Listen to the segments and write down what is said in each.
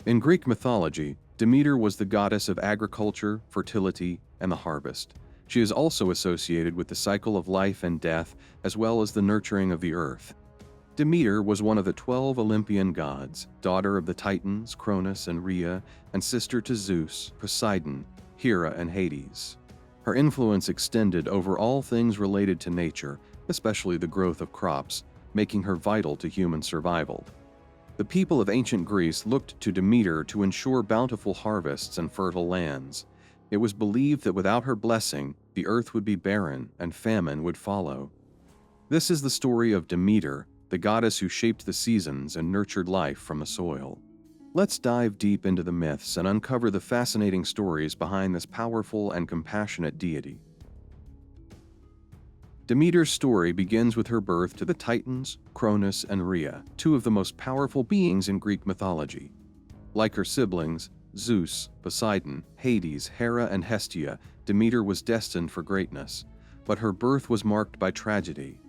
In Greek mythology, Demeter was the goddess of agriculture, fertility, and the harvest. She is also associated with the cycle of life and death, as well as the nurturing of the earth. Demeter was one of the 12 Olympian gods, daughter of the Titans Cronus and Rhea, and sister to Zeus, Poseidon, Hera, and Hades. Her influence extended over all things related to nature, especially the growth of crops, making her vital to human survival. The people of ancient Greece looked to Demeter to ensure bountiful harvests and fertile lands. It was believed that without her blessing, the earth would be barren and famine would follow. This is the story of Demeter, the goddess who shaped the seasons and nurtured life from the soil. Let's dive deep into the myths and uncover the fascinating stories behind this powerful and compassionate deity. Demeter's story begins with her birth to the Titans, Cronus and Rhea, two of the most powerful beings in Greek mythology. Like her siblings, Zeus, Poseidon, Hades, Hera, and Hestia, Demeter was destined for greatness, but her birth was marked by tragedy.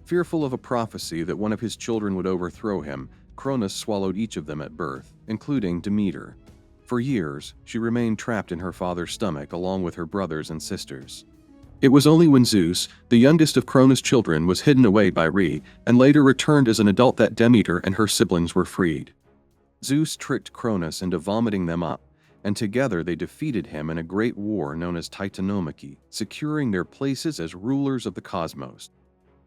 Fearful of a prophecy that one of his children would overthrow him, Cronus swallowed each of them at birth, including Demeter. For years, she remained trapped in her father's stomach along with her brothers and sisters. It was only when Zeus, the youngest of Cronus' children, was hidden away by Rhea and later returned as an adult that Demeter and her siblings were freed. Zeus tricked Cronus into vomiting them up, and together they defeated him in a great war known as Titanomachy, securing their places as rulers of the cosmos.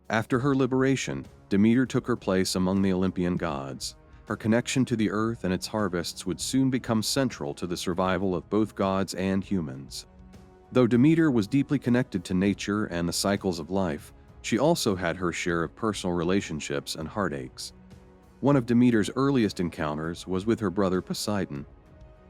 After her liberation, Demeter took her place among the Olympian gods. Her connection to the earth and its harvests would soon become central to the survival of both gods and humans. Though Demeter was deeply connected to nature and the cycles of life, she also had her share of personal relationships and heartaches. One of Demeter's earliest encounters was with her brother Poseidon.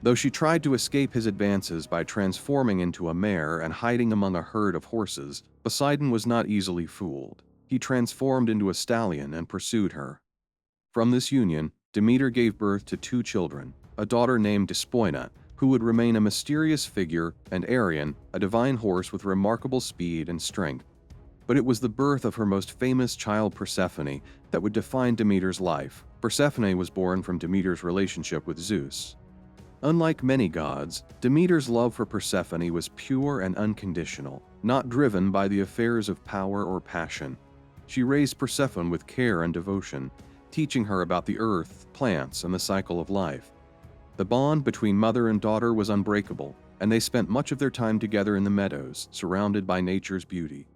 Though she tried to escape his advances by transforming into a mare and hiding among a herd of horses, Poseidon was not easily fooled. He transformed into a stallion and pursued her. From this union, Demeter gave birth to two children, a daughter named Despoina, who would remain a mysterious figure, and Arion, a divine horse with remarkable speed and strength. But it was the birth of her most famous child, Persephone, that would define Demeter's life. Persephone was born from Demeter's relationship with Zeus. Unlike many gods, Demeter's love for Persephone was pure and unconditional, not driven by the affairs of power or passion. She raised Persephone with care and devotion, teaching her about the earth, plants, and the cycle of life. The bond between mother and daughter was unbreakable, and they spent much of their time together in the meadows, surrounded by nature's beauty.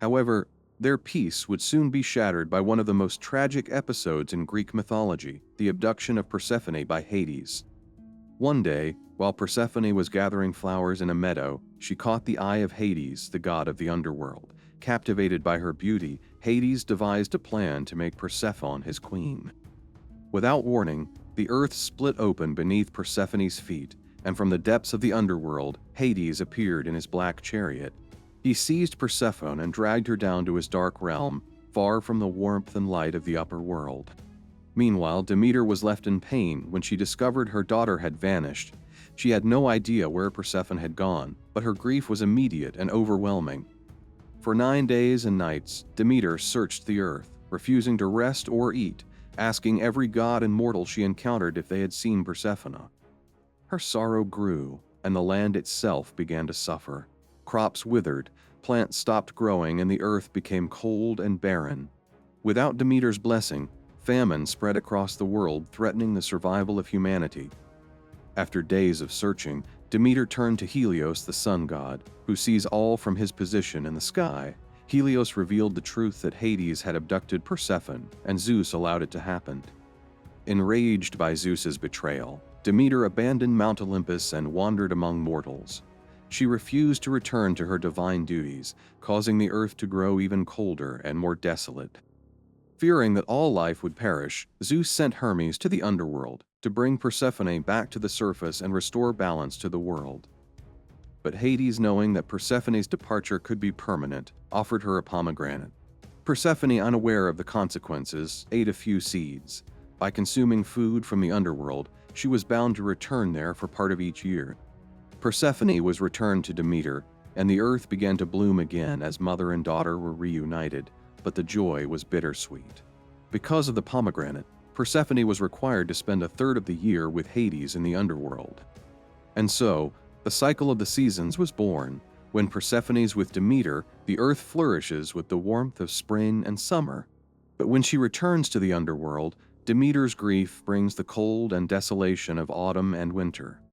However, their peace would soon be shattered by one of the most tragic episodes in Greek mythology, the abduction of Persephone by Hades. One day, while Persephone was gathering flowers in a meadow, she caught the eye of Hades, the god of the underworld. Captivated by her beauty, Hades devised a plan to make Persephone his queen. Without warning, the earth split open beneath Persephone's feet, and from the depths of the underworld, Hades appeared in his black chariot. He seized Persephone and dragged her down to his dark realm, far from the warmth and light of the upper world. Meanwhile, Demeter was left in pain when she discovered her daughter had vanished. She had no idea where Persephone had gone, but her grief was immediate and overwhelming. For 9 days and nights, Demeter searched the earth, refusing to rest or eat, asking every god and mortal she encountered if they had seen Persephone. Her sorrow grew, and the land itself began to suffer. Crops withered, plants stopped growing, and the earth became cold and barren. Without Demeter's blessing, famine spread across the world, threatening the survival of humanity. After days of searching, Demeter turned to Helios, the sun god, who sees all from his position in the sky. Helios revealed the truth that Hades had abducted Persephone, and Zeus allowed it to happen. Enraged by Zeus's betrayal, Demeter abandoned Mount Olympus and wandered among mortals. She refused to return to her divine duties, causing the earth to grow even colder and more desolate. Fearing that all life would perish, Zeus sent Hermes to the underworld to bring Persephone back to the surface and restore balance to the world. But Hades, knowing that Persephone's departure could be permanent, offered her a pomegranate. Persephone, unaware of the consequences, ate a few seeds. By consuming food from the underworld, she was bound to return there for part of each year. Persephone was returned to Demeter, and the earth began to bloom again as mother and daughter were reunited, but the joy was bittersweet. Because of the pomegranate, Persephone was required to spend a third of the year with Hades in the underworld. And so, the cycle of the seasons was born. When Persephone's with Demeter, the earth flourishes with the warmth of spring and summer. But when she returns to the underworld, Demeter's grief brings the cold and desolation of autumn and winter.